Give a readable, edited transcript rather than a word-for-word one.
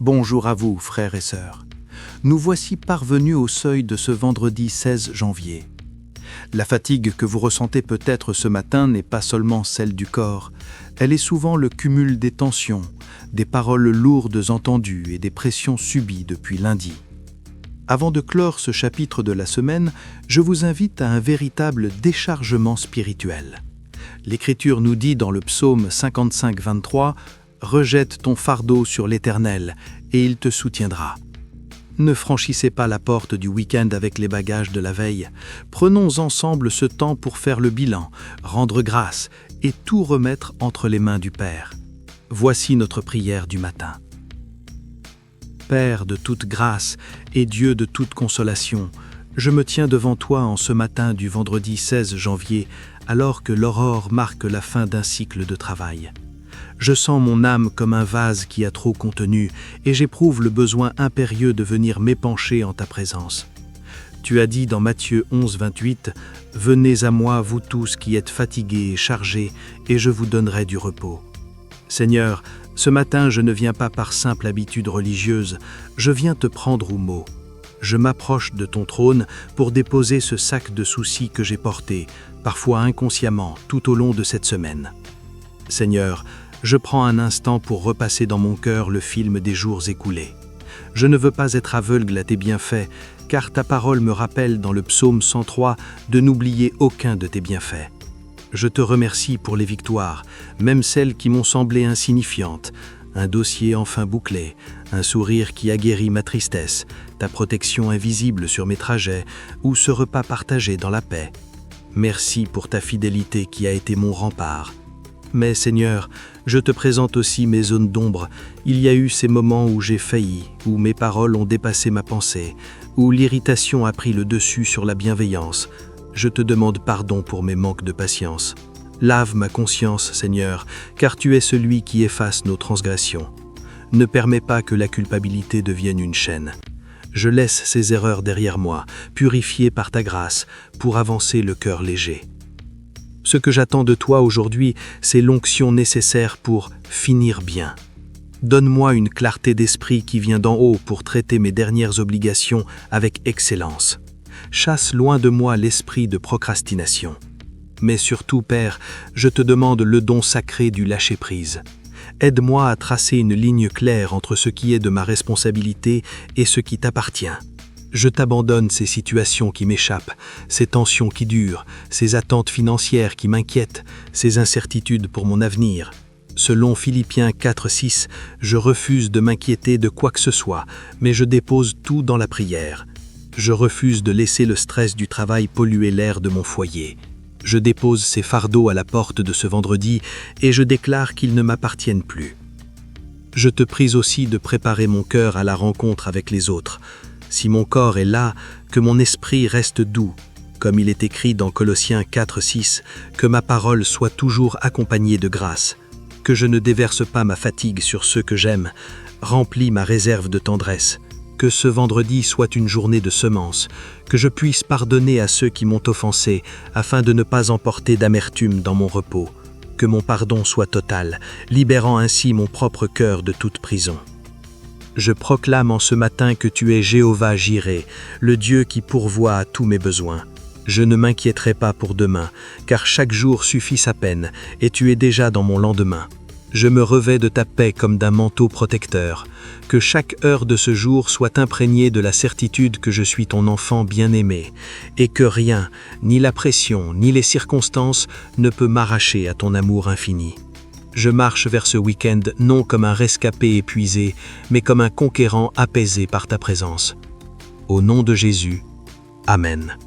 Bonjour à vous, frères et sœurs. Nous voici parvenus au seuil de ce vendredi 16 janvier. La fatigue que vous ressentez peut-être ce matin n'est pas seulement celle du corps, elle est souvent le cumul des tensions, des paroles lourdes entendues et des pressions subies depuis lundi. Avant de clore ce chapitre de la semaine, je vous invite à un véritable déchargement spirituel. L'Écriture nous dit dans le psaume 55, 23 « Rejette ton fardeau sur l'Éternel, et il te soutiendra ». Ne franchissez pas la porte du week-end avec les bagages de la veille. Prenons ensemble ce temps pour faire le bilan, rendre grâce et tout remettre entre les mains du Père. Voici notre prière du matin. Père de toute grâce et Dieu de toute consolation, je me tiens devant toi en ce matin du vendredi 16 janvier, alors que l'aurore marque la fin d'un cycle de travail. Je sens mon âme comme un vase qui a trop contenu et j'éprouve le besoin impérieux de venir m'épancher en ta présence. Tu as dit dans Matthieu 11, 28 « Venez à moi, vous tous qui êtes fatigués et chargés, et je vous donnerai du repos. » Seigneur, ce matin je ne viens pas par simple habitude religieuse, je viens te prendre au mot. Je m'approche de ton trône pour déposer ce sac de soucis que j'ai porté, parfois inconsciemment, tout au long de cette semaine. Seigneur, je prends un instant pour repasser dans mon cœur le film des jours écoulés. Je ne veux pas être aveugle à tes bienfaits, car ta parole me rappelle dans le psaume 103 de n'oublier aucun de tes bienfaits. Je te remercie pour les victoires, même celles qui m'ont semblé insignifiantes, un dossier enfin bouclé, un sourire qui a guéri ma tristesse, ta protection invisible sur mes trajets ou ce repas partagé dans la paix. Merci pour ta fidélité qui a été mon rempart. Mais Seigneur, je te présente aussi mes zones d'ombre. Il y a eu ces moments où j'ai failli, où mes paroles ont dépassé ma pensée, où l'irritation a pris le dessus sur la bienveillance. Je te demande pardon pour mes manques de patience. Lave ma conscience, Seigneur, car tu es celui qui efface nos transgressions. Ne permets pas que la culpabilité devienne une chaîne. Je laisse ces erreurs derrière moi, purifiées par ta grâce, pour avancer le cœur léger. Ce que j'attends de toi aujourd'hui, c'est l'onction nécessaire pour finir bien. Donne-moi une clarté d'esprit qui vient d'en haut pour traiter mes dernières obligations avec excellence. Chasse loin de moi l'esprit de procrastination. Mais surtout, Père, je te demande le don sacré du lâcher-prise. Aide-moi à tracer une ligne claire entre ce qui est de ma responsabilité et ce qui t'appartient. Je t'abandonne ces situations qui m'échappent, ces tensions qui durent, ces attentes financières qui m'inquiètent, ces incertitudes pour mon avenir. Selon Philippiens 4, 6, je refuse de m'inquiéter de quoi que ce soit, mais je dépose tout dans la prière. Je refuse de laisser le stress du travail polluer l'air de mon foyer. Je dépose ces fardeaux à la porte de ce vendredi et je déclare qu'ils ne m'appartiennent plus. Je te prie aussi de préparer mon cœur à la rencontre avec les autres. Si mon corps est là, que mon esprit reste doux, comme il est écrit dans Colossiens 4, 6, que ma parole soit toujours accompagnée de grâce, que je ne déverse pas ma fatigue sur ceux que j'aime, remplis ma réserve de tendresse, que ce vendredi soit une journée de semences, que je puisse pardonner à ceux qui m'ont offensé, afin de ne pas emporter d'amertume dans mon repos, que mon pardon soit total, libérant ainsi mon propre cœur de toute prison. Je proclame en ce matin que tu es Jéhovah Jireh, le Dieu qui pourvoit à tous mes besoins. Je ne m'inquiéterai pas pour demain, car chaque jour suffit sa peine, et tu es déjà dans mon lendemain. Je me revêts de ta paix comme d'un manteau protecteur. Que chaque heure de ce jour soit imprégnée de la certitude que je suis ton enfant bien-aimé, et que rien, ni la pression, ni les circonstances, ne peut m'arracher à ton amour infini. Je marche vers ce week-end non comme un rescapé épuisé, mais comme un conquérant apaisé par ta présence. Au nom de Jésus, Amen.